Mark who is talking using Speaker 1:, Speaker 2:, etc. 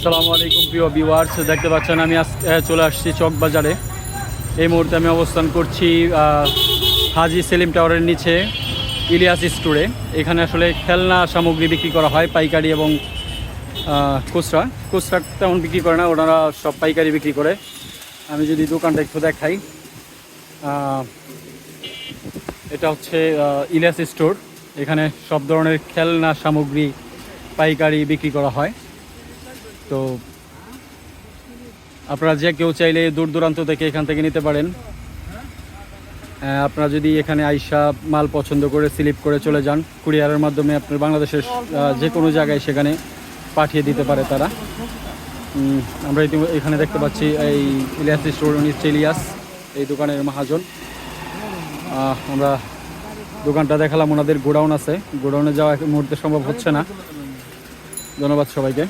Speaker 1: আসসালামু আলাইকুম প্রিয় ভিউয়ার্স, দেখতে পাচ্ছেন আমি চলে আসছি চকবাজারে। এই মুহূর্তে আমি অবস্থান করছি হাজি সেলিম টাওয়ারের নিচে ইলিয়াস স্টোরে। এখানে আসলে খেলনা সামগ্রী বিক্রি করা হয় পাইকারি এবং খুচরা। খুচরা তেমন বিক্রি করে না, ওনারা সব পাইকারি বিক্রি করে। আমি যদি দোকানটা একটু দেখাই, এটা হচ্ছে ইলিয়াস স্টোর। এখানে সব ধরনের খেলনা সামগ্রী পাইকারি বিক্রি করা হয়। তো আপনারা যে কেউ চাইলে দূর দূরান্ত থেকে এখান থেকে নিতে পারেন। আপনারা যদি এখানে আইসা মাল পছন্দ করে স্লিপ করে চলে যান, কুরিয়ারের মাধ্যমে আপনার বাংলাদেশের যে কোনো জায়গায় সেখানে পাঠিয়ে দিতে পারে তারা। আমরা এখানে দেখতে পাচ্ছি এই ইলিয়াস স্টোর, উনি হচ্ছে ইলিয়াস, এই দোকানের মহাজন। আমরা দোকানটা দেখালাম, ওনাদের গোডাউন আছে, গোডাউনে যাওয়া এক মুহূর্তে সম্ভব হচ্ছে না। ধন্যবাদ সবাইকে।